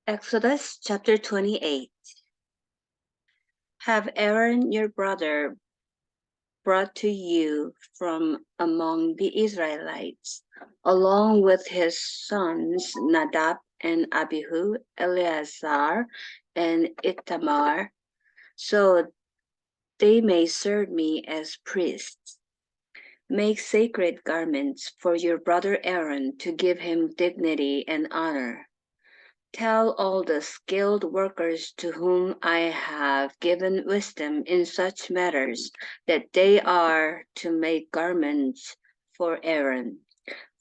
Exodus chapter 28. Have Aaron your brother brought to you from among the Israelites, along with his sons Nadab and Abihu, Eleazar and Ithamar, so they may serve me as priests. Make sacred garments for your brother Aaron to give him dignity and honor. Tell all the skilled workers to whom I have given wisdom in such matters that they are to make garments for Aaron,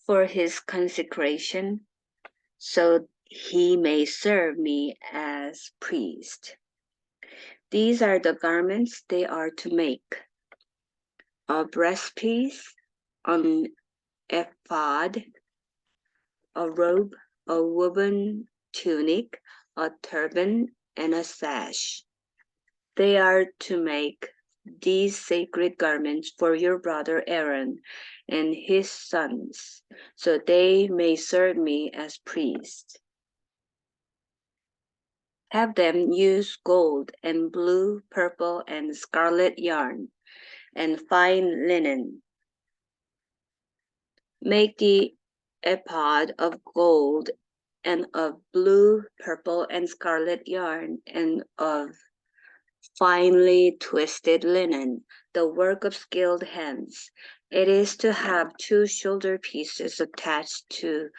for his consecration, so he may serve me as priest. These are the garments they are to make: a breastpiece, an ephod, a robe, a woven tunic, a turban, and a sash. They are to make these sacred garments for your brother Aaron and his sons, so they may serve me as priests. Have them use gold and blue, purple, and scarlet yarn and fine linen. Make the ephod of gold and of blue, purple, and scarlet yarn and of finely twisted linen, the work of skilled hands. It is to have 2 shoulder pieces attached to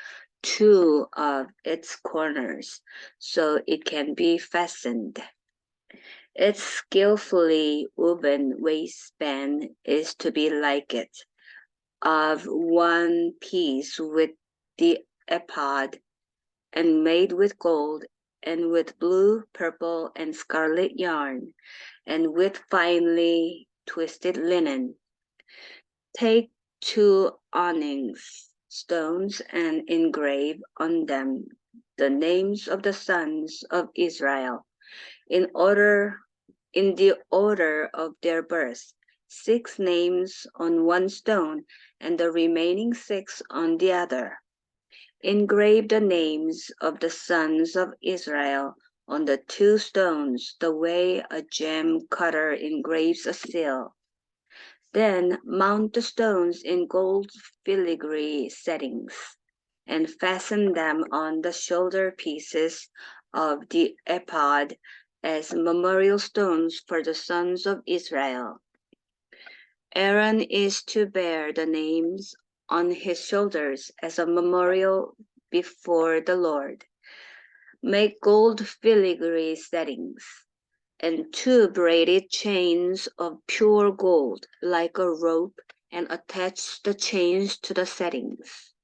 2 of its corners, so it can be fastened. Its skillfully woven waistband is to be like it, of one piece with the ephod, and made with gold, and with blue, purple, and scarlet yarn, and with finely twisted linen. Take 2 onyx stones and engrave on them the names of the sons of Israel in the order of their birth, 6 names on one stone and the remaining 6 on the other. Engrave the names of the sons of Israel on the 2 stones, the way a gem cutter engraves a seal. Then mount the stones in gold filigree settings, and fasten them on the shoulder pieces of the ephod as memorial stones for the sons of Israel. Aaron is to bear the names on his shoulders as a memorial before the Lord. Make gold filigree settings and 2 braided chains of pure gold like a rope, and attach the chains to the settings.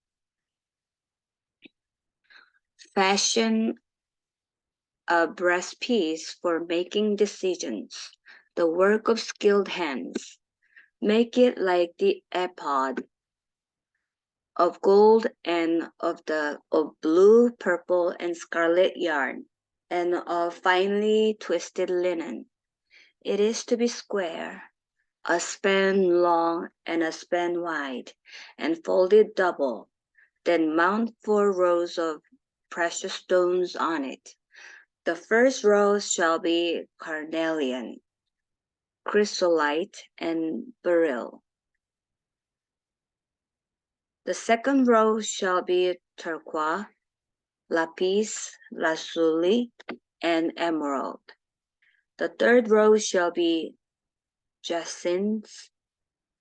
Fashion a breastpiece for making decisions, the work of skilled hands. Make it like the ephod, of gold and of blue, purple, and scarlet yarn, and of finely twisted linen. It is to be square, a span long and a span wide, and folded double. Then mount 4 rows of precious stones on it. The first row shall be carnelian, chrysolite, and beryl. The second row shall be turquoise, lapis lazuli, and emerald. The third row shall be jacinth,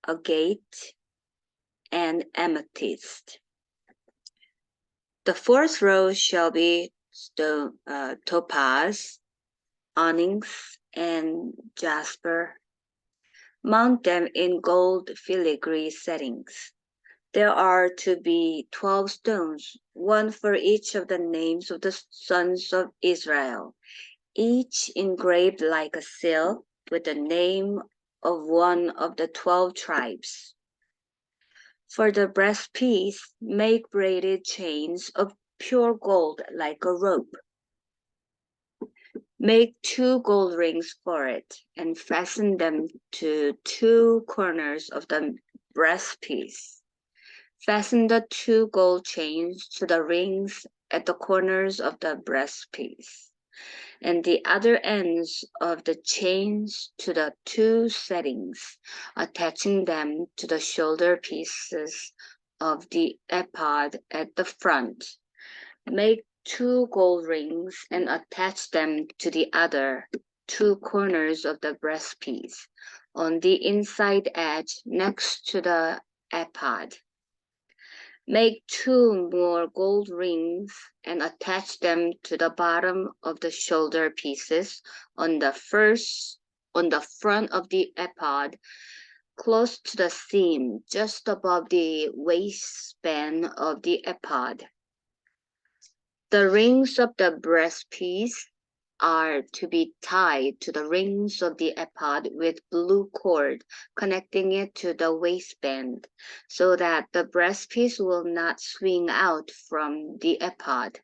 agate, and amethyst. The fourth row shall be topaz, onyx, and jasper. Mount them in gold filigree settings. There are to be 12 stones, 1 for each of the names of the sons of Israel, each engraved like a seal with the name of one of the 12 tribes. For the breastpiece, make braided chains of pure gold like a rope. Make 2 gold rings for it, and fasten them to 2 corners of the breastpiece. Fasten the 2 gold chains to the rings at the corners of the breastpiece, and the other ends of the chains to the 2 settings, attaching them to the shoulder pieces of the ephod at the front. Make 2 gold rings and attach them to the other 2 corners of the breastpiece on the inside edge next to the ephod. Make 2 more gold rings and attach them to the bottom of the shoulder pieces on the front of the ephod, close to the seam, just above the waistband of the ephod. The rings of the breastpiece are to be tied to the rings of the ephod with blue cord, connecting it to the waistband, so that the breastpiece will not swing out from the ephod.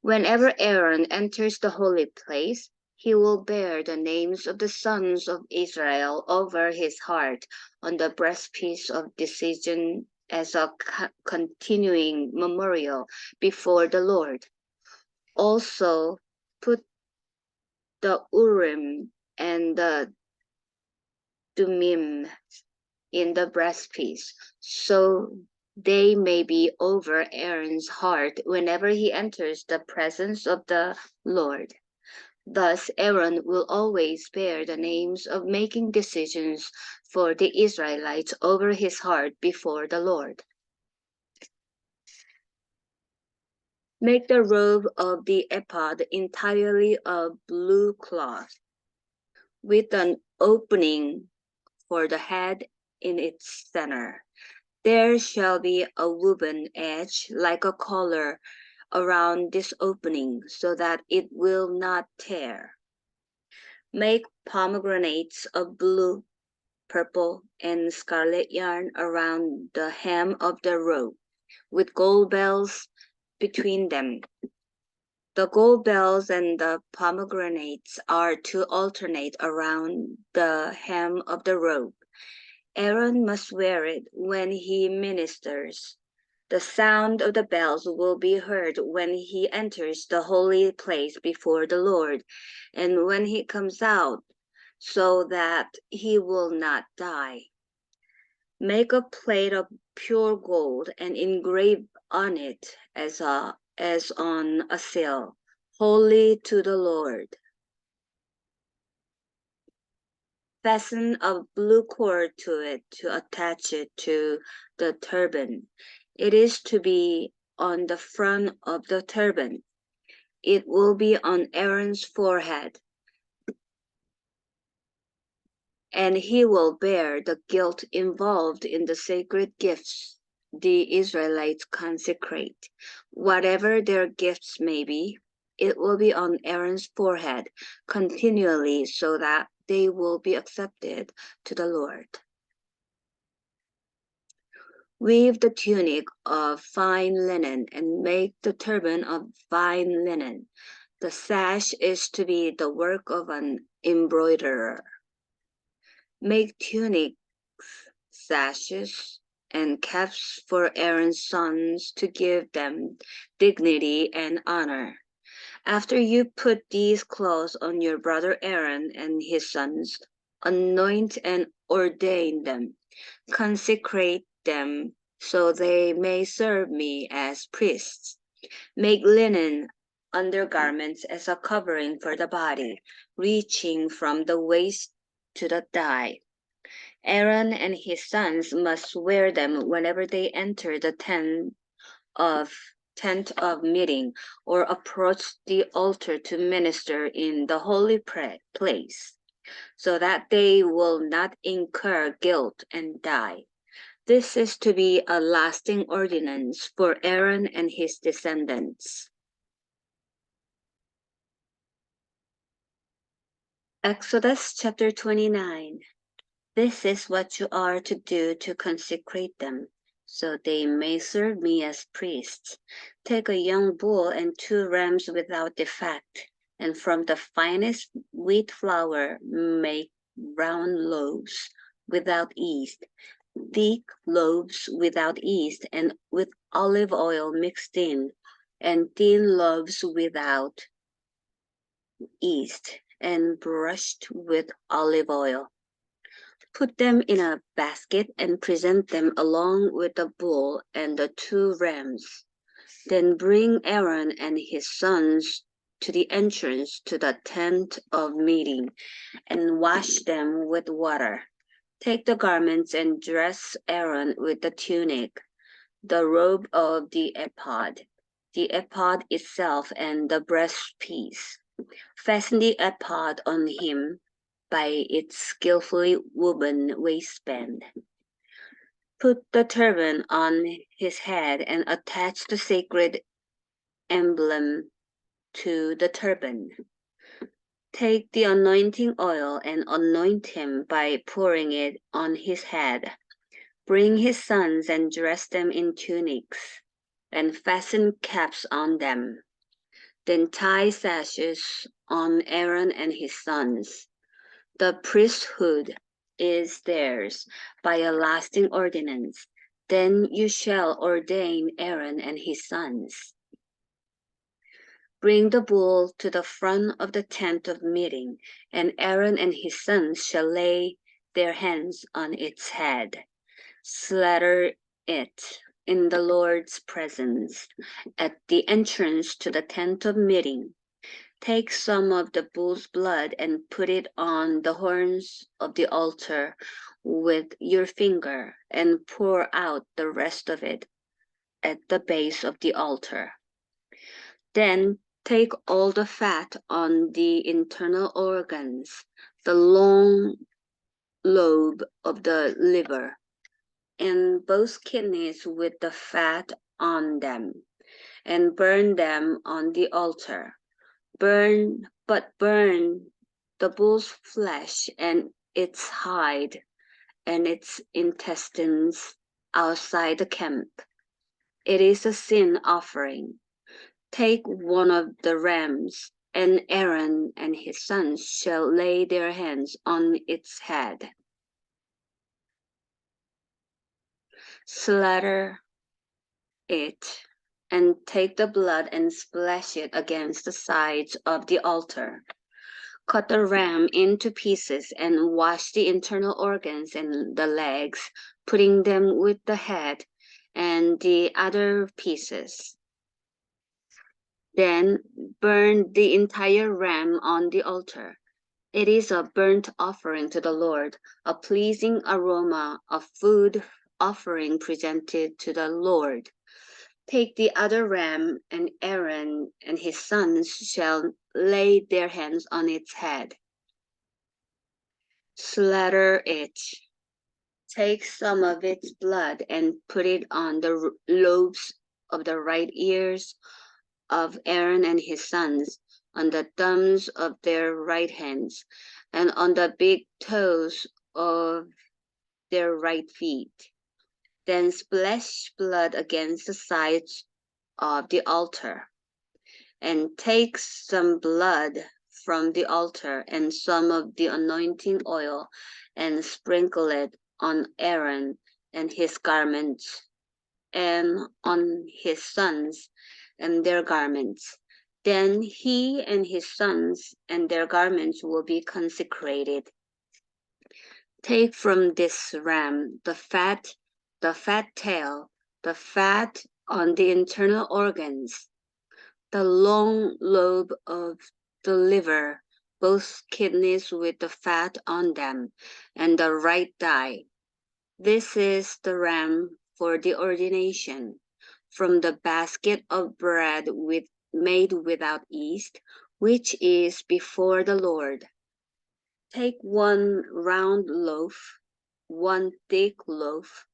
Whenever Aaron enters the holy place, he will bear the names of the sons of Israel over his heart on the breastpiece of decision as a continuing memorial before the Lord. Also, put the Urim and the Thummim in the breastpiece, so they may be over Aaron's heart whenever he enters the presence of the Lord. Thus, Aaron will always bear the names of making decisions for the Israelites over his heart before the Lord. Make the robe of the ephod entirely of blue cloth, with an opening for the head in its center. There shall be a woven edge like a collar around this opening, so that it will not tear. Make pomegranates of blue, purple, and scarlet yarn around the hem of the robe, with gold bells between them. The gold bells and the pomegranates are to alternate around the hem of the robe. Aaron must wear it when he ministers. The sound of the bells will be heard when he enters the holy place before the Lord, and when he comes out, so that he will not die. Make a plate of pure gold and engrave on it as on a seal, holy to the Lord. Fasten a blue cord to it to attach it to the turban. It is to be on the front of the turban. It will be on Aaron's forehead, and he will bear the guilt involved in the sacred gifts the Israelites consecrate. Whatever their gifts may be, it will be on Aaron's forehead continually, so that they will be accepted to the Lord. Weave the tunic of fine linen and make the turban of fine linen. The sash is to be the work of an embroiderer. Make tunics, sashes, and caps for Aaron's sons to give them dignity and honor. After you put these clothes on your brother Aaron and his sons, anoint and ordain them. Consecrate them so they may serve me as priests. Make linen undergarments as a covering for the body, reaching from the waist to the thigh. Aaron and his sons must wear them whenever they enter the tent of meeting or approach the altar to minister in the holy place, so that they will not incur guilt and die. This is to be a lasting ordinance for Aaron and his descendants. Exodus chapter 29. This is what you are to do to consecrate them, so they may serve me as priests. Take a young bull and 2 rams without defect, and from the finest wheat flour make round loaves without yeast. thick loaves without yeast and with olive oil mixed in, and thin loaves without yeast and brushed with olive oil. Put them in a basket and present them along with the bull and the 2 rams. Then bring Aaron and his sons to the entrance to the tent of meeting and wash them with water. Take the garments and dress Aaron with the tunic, the robe of the ephod itself and the breastpiece. Fasten the ephod on him by its skillfully woven waistband. Put the turban on his head and attach the sacred emblem to the turban. Take the anointing oil and anoint him by pouring it on his head. Bring his sons and dress them in tunics, and fasten caps on them. Then tie sashes on Aaron and his sons. The priesthood is theirs by a lasting ordinance. Then you shall ordain Aaron and his sons. Bring the bull to the front of the tent of meeting, and Aaron and his sons shall lay their hands on its head. Slaughter it in the Lord's presence at the entrance to the tent of meeting. Take some of the bull's blood and put it on the horns of the altar with your finger, and pour out the rest of it at the base of the altar. Then take all the fat on the internal organs, the long lobe of the liver, and both kidneys with the fat on them, and burn them on the altar. Burn the bull's flesh and its hide and its intestines outside the camp. It is a sin offering. Take one of the rams, and Aaron and his sons shall lay their hands on its head. Slaughter it, and take the blood and splash it against the sides of the altar. Cut the ram into pieces and wash the internal organs and the legs, putting them with the head and the other pieces. Then burn the entire ram on the altar. It is a burnt offering to the Lord, a pleasing aroma of food offering presented to the Lord. Take the other ram, and Aaron and his sons shall lay their hands on its head. Slaughter it. Take some of its blood and put it on the lobes of the right ears of Aaron and his sons, on the thumbs of their right hands, and on the big toes of their right feet. Then splash blood against the sides of the altar, and take some blood from the altar and some of the anointing oil, and sprinkle it on Aaron and his garments, and on his sons and their garments. Then he and his sons and their garments will be consecrated. Take from this ram the fat tail, the fat on the internal organs, the long lobe of the liver, both kidneys with the fat on them, and the right thigh. This is the ram for the ordination. From the basket of bread made without yeast, which is before the Lord. Take one round loaf, one thick loaf,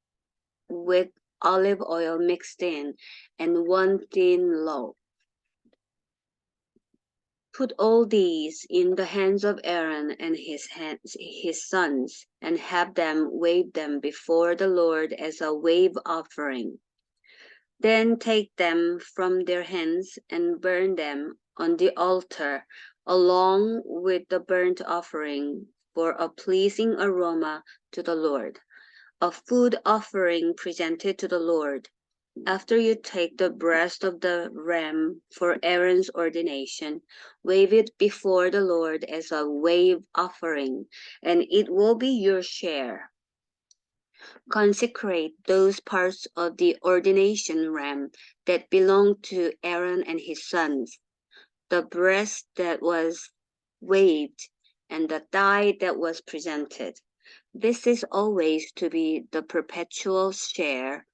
with olive oil mixed in, and one thin loaf. Put all these in the hands of Aaron and his sons, and have them wave them before the Lord as a wave offering. Then take them from their hands and burn them on the altar, along with the burnt offering for a pleasing aroma to the Lord. a food offering presented to the Lord. After you take the breast of the ram for Aaron's ordination, wave it before the Lord as a wave offering, and it will be your share. Consecrate those parts of the ordination ram that belong to Aaron and his sons, the breast that was waved, and the thigh that was presented. This is always to be the perpetual share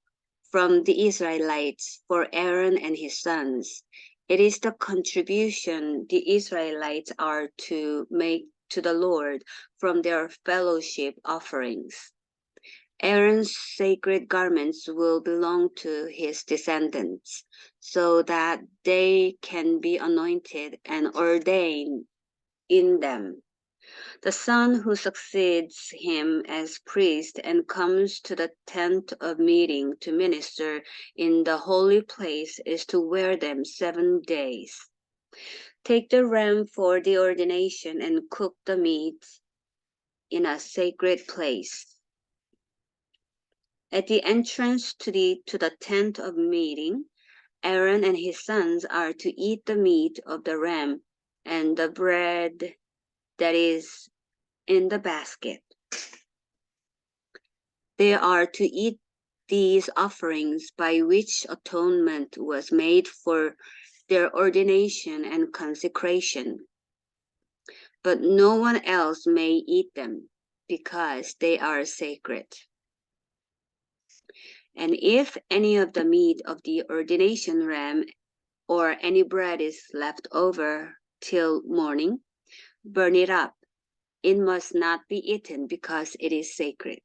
from the Israelites for Aaron and his sons. It is the contribution the Israelites are to make to the Lord from their fellowship offerings. Aaron's sacred garments will belong to his descendants, so that they can be anointed and ordained in them. The son who succeeds him as priest and comes to the tent of meeting to minister in the holy place is to wear them 7 days. Take the ram for the ordination and cook the meat in a sacred place. At the entrance to the tent of meeting, Aaron and his sons are to eat the meat of the ram and the bread that is in the basket. They are to eat these offerings by which atonement was made for their ordination and consecration. But no one else may eat them, because they are sacred. And if any of the meat of the ordination ram or any bread is left over till morning, burn it up. It must not be eaten because it is sacred.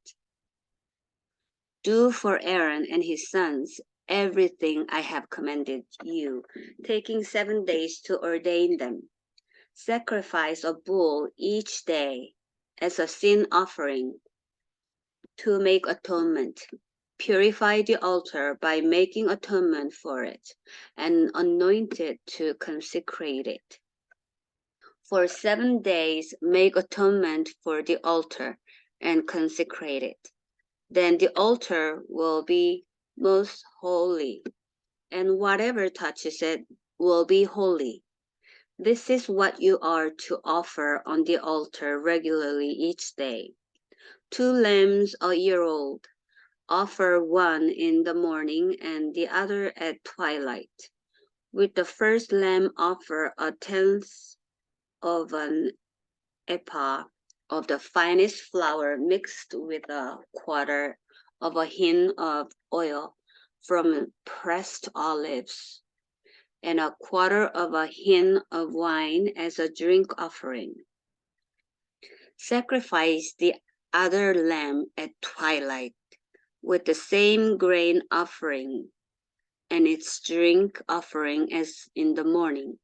Do for Aaron and his sons everything I have commanded you, taking 7 days to ordain them. Sacrifice a bull each day as a sin offering to make atonement. Purify the altar by making atonement for it, and anoint it to consecrate it. For 7 days make atonement for the altar and consecrate it. Then the altar will be most holy, and whatever touches it will be holy. This is what you are to offer on the altar regularly each day. 2 lambs a year old. Offer one in the morning and the other at twilight. With the first lamb offer a tenth of an ephah of the finest flour mixed with a quarter of a hin of oil from pressed olives, and a quarter of a hin of wine as a drink offering. Sacrifice the other lamb at twilight with the same grain offering and its drink offering as in the morning,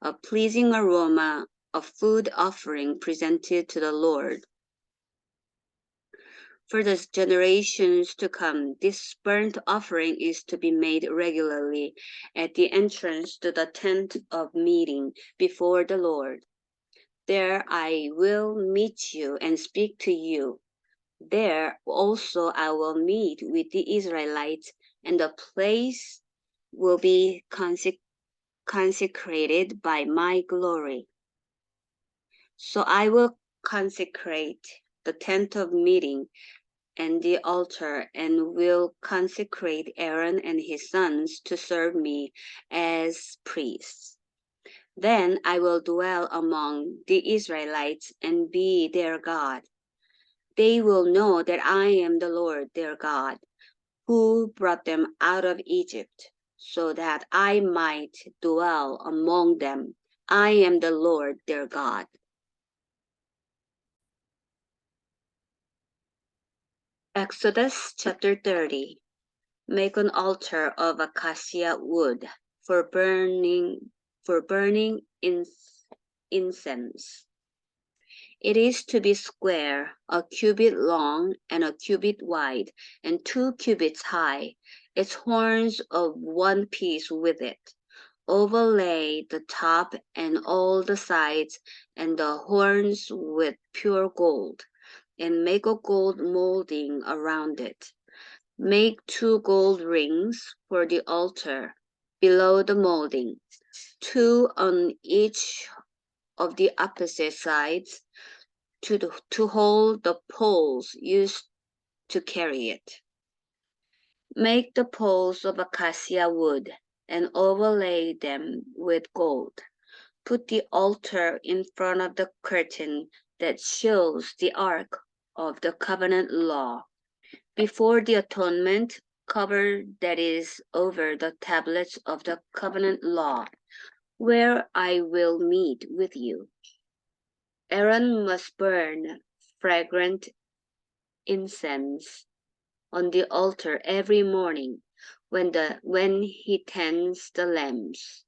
a pleasing aroma, a food offering presented to the Lord. For the generations to come, this burnt offering is to be made regularly at the entrance to the tent of meeting before the Lord. There I will meet you and speak to you. There also I will meet with the Israelites, and the place will be consecrated by my glory. So I will consecrate the tent of meeting and the altar, and will consecrate Aaron and his sons to serve me as priests. Then I will dwell among the Israelites and be their God. They will know that I am the Lord their God, who brought them out of Egypt, so that I might dwell among them. I am the Lord their God. Exodus chapter 30. Make an altar of acacia wood for burning incense. It is to be square, a cubit long and a cubit wide, and 2 cubits high, its horns of one piece with it. Overlay the top and all the sides and the horns with pure gold. and make a gold molding around it. Make 2 gold rings for the altar below the molding, 2 on each of the opposite sides to hold the poles used to carry it. Make the poles of acacia wood and overlay them with gold. Put the altar in front of the curtain that shows the ark of the covenant law. Before the atonement, cover that is over the tablets of the covenant law, where I will meet with you. Aaron must burn fragrant incense on the altar every morning when he tends the lamps.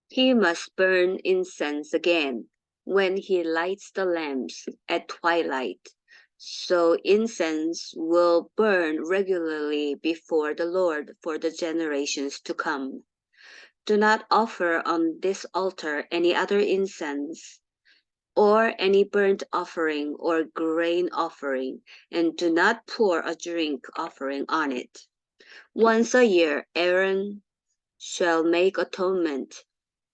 He must burn incense again when he lights the lamps at twilight. So incense will burn regularly before the Lord for the generations to come. Do not offer on this altar any other incense or any burnt offering or grain offering, and do not pour a drink offering on it. Once a year, Aaron shall make atonement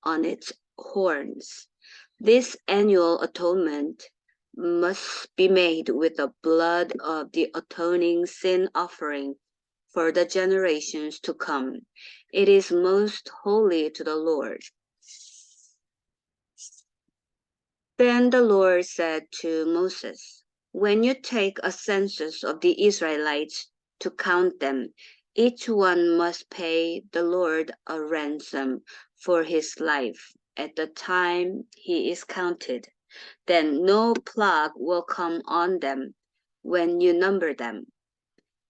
on its horns. This annual atonement must be made with the blood of the atoning sin offering for the generations to come. It is most holy to the Lord. Then the Lord said to Moses, "When you take a census of the Israelites to count them, each one must pay the Lord a ransom for his life at the time he is counted. Then no plague will come on them when you number them.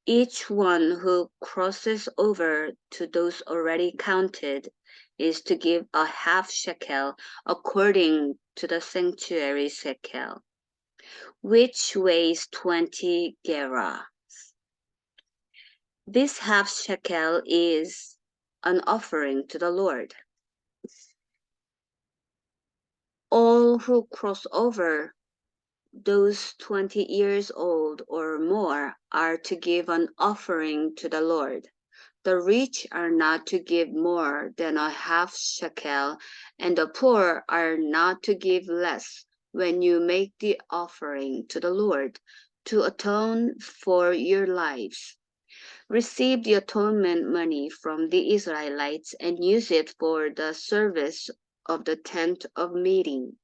Each one who crosses over to those already counted is to give a half shekel according to the sanctuary shekel, which weighs 20 gerah. This half shekel is an offering to the Lord. All who cross over, those 20 years old or more, are to give an offering to the Lord. The rich are not to give more than a half shekel, and the poor are not to give less when you make the offering to the Lord to atone for your lives. Receive the atonement money from the Israelites and use it for the service of the tent of meeting.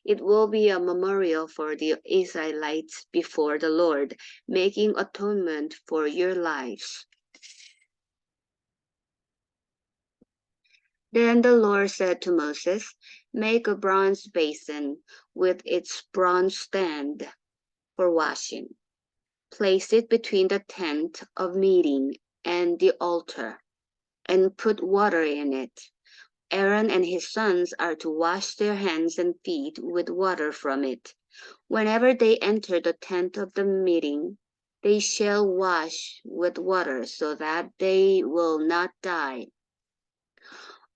It will be a memorial for the Israelites before the Lord, making atonement for your lives." Then the Lord said to Moses, "Make a bronze basin with its bronze stand for washing. Place it between the tent of meeting and the altar, and put water in it. Aaron and his sons are to wash their hands and feet with water from it. Whenever they enter the tent of the meeting, they shall wash with water so that they will not die.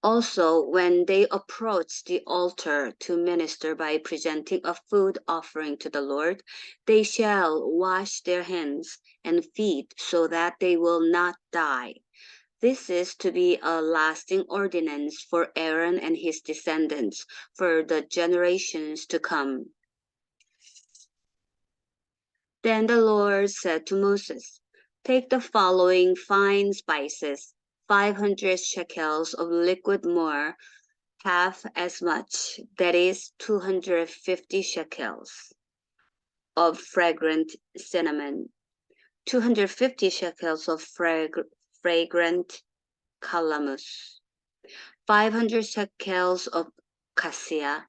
Also, when they approach the altar to minister by presenting a food offering to the Lord, they shall wash their hands and feet so that they will not die. This is to be a lasting ordinance for Aaron and his descendants for the generations to come." Then the Lord said to Moses, "Take the following fine spices, 500 shekels of liquid myrrh, half as much, that is 250 shekels of fragrant cinnamon, 250 shekels of fragrant calamus, 500 shekels of cassia,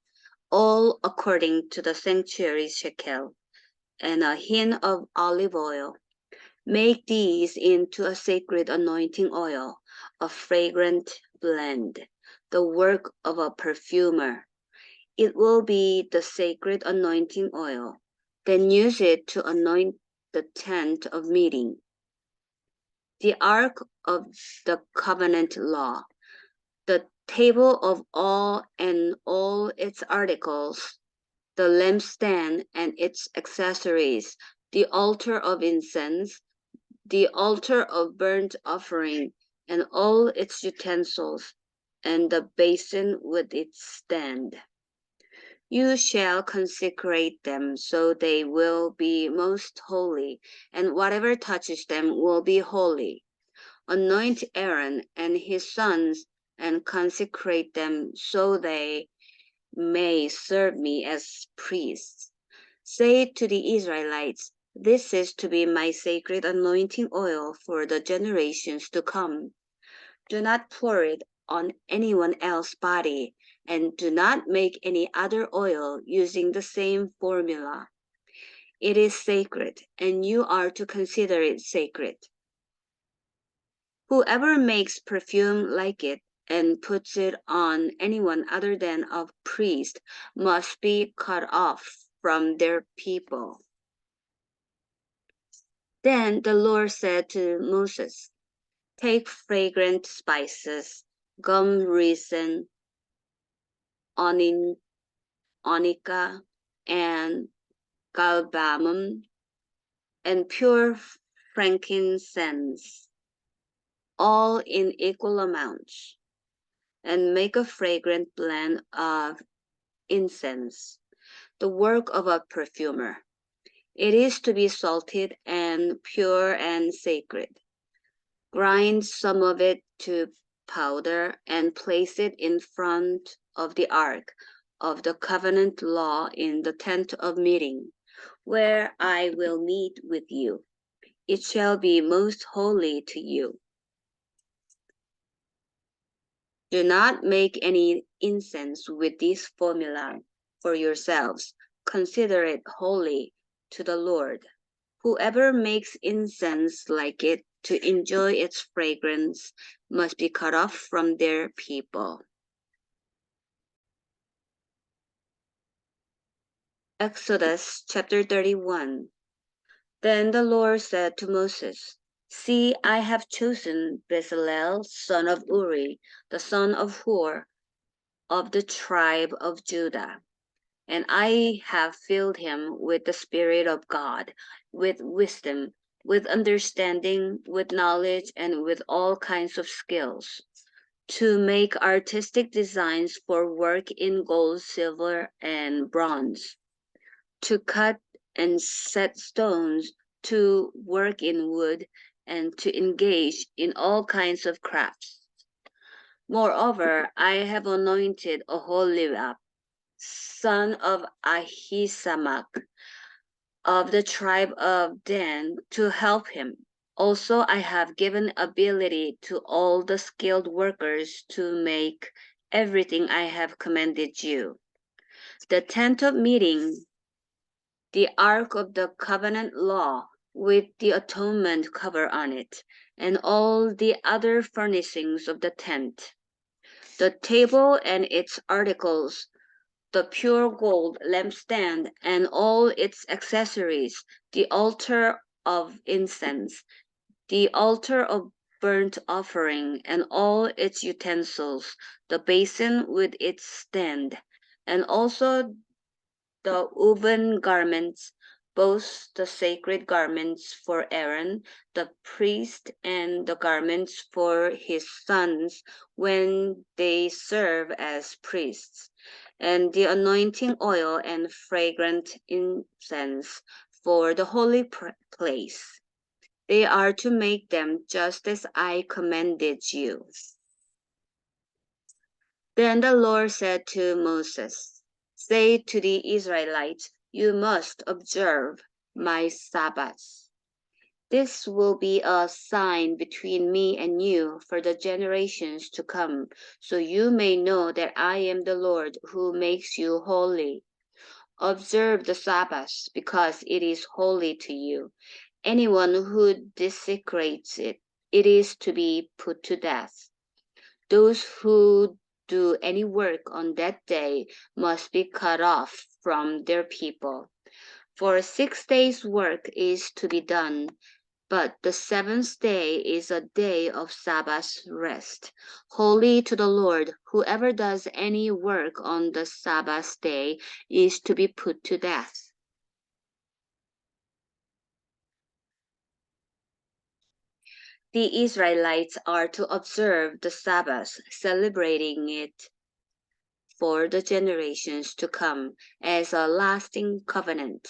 all according to the sanctuary shekel, and a hin of olive oil. Make these into a sacred anointing oil, a fragrant blend, the work of a perfumer. It will be the sacred anointing oil. Then use it to anoint the tent of meeting, the ark of the covenant law, the table of all and all its articles, the lampstand and its accessories, the altar of incense, the altar of burnt offering, and all its utensils, and the basin with its stand. You shall consecrate them so they will be most holy, and whatever touches them will be holy. Anoint Aaron and his sons and consecrate them so they may serve me as priests. Say to the Israelites, this is to be my sacred anointing oil for the generations to come. Do not pour it on anyone else's body, and do not make any other oil using the same formula. It is sacred, and you are to consider it sacred. Whoever makes perfume like it and puts it on anyone other than a priest must be cut off from their people. Then the Lord said to Moses, take fragrant spices, gum resin, onycha, and galbanum, and pure frankincense, all in equal amounts, and make a fragrant blend of incense, the work of a perfumer. It is to be salted and pure and sacred. Grind some of it to powder and place it in front of the ark of the covenant law in the tent of meeting, where I will meet with you. It shall be most holy to you. Do not make any incense with this formula for yourselves. Consider it holy to the Lord. Whoever makes incense like it to enjoy its fragrance must be cut off from their people. Exodus chapter 31. Then the Lord said to Moses, see, I have chosen Bezalel, son of Uri, the son of Hur, of the tribe of Judah, and I have filled him with the Spirit of God, with wisdom, with understanding, with knowledge, and with all kinds of skills, to make artistic designs for work in gold, silver, and bronze, to cut and set stones, to work in wood, and to engage in all kinds of crafts. Moreover, I have anointed Oholiab, son of Ahisamach, of the tribe of Dan, to help him. Also, I have given ability to all the skilled workers to make everything I have commanded you. The tent of meeting, the ark of the covenant law with the atonement cover on it, and all the other furnishings of the tent, the table and its articles, the pure gold lampstand and all its accessories, the altar of incense, the altar of burnt offering and all its utensils, the basin with its stand, and also the woven garments, both the sacred garments for Aaron, the priest, and the garments for his sons when they serve as priests, and the anointing oil and fragrant incense for the holy place. They are to make them just as I commanded you. Then the Lord said to Moses, say to the Israelites, you must observe my Sabbaths. This will be a sign between me and you for the generations to come, so you may know that I am the Lord who makes you holy. Observe the Sabbath because it is holy to you. Anyone who desecrates it, it is to be put to death. Those who do any work on that day must be cut off from their people. For 6 days' work is to be done, But the seventh day is a day of Sabbath rest, holy to the Lord. Whoever does any work on the Sabbath day is to be put to death. The Israelites are to observe the Sabbath, celebrating it for the generations to come as a lasting covenant.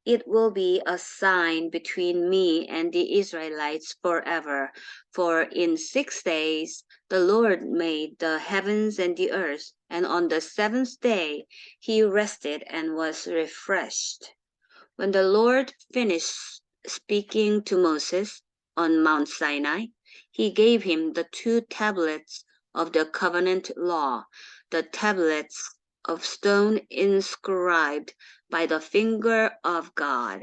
It will be a sign between me and the Israelites forever. For in 6 days the Lord made the heavens and the earth, and on the seventh day he rested and was refreshed. When the Lord finished speaking to Moses on Mount Sinai, he gave him the 2 tablets of the covenant law, the tablets of stone inscribed by the finger of God.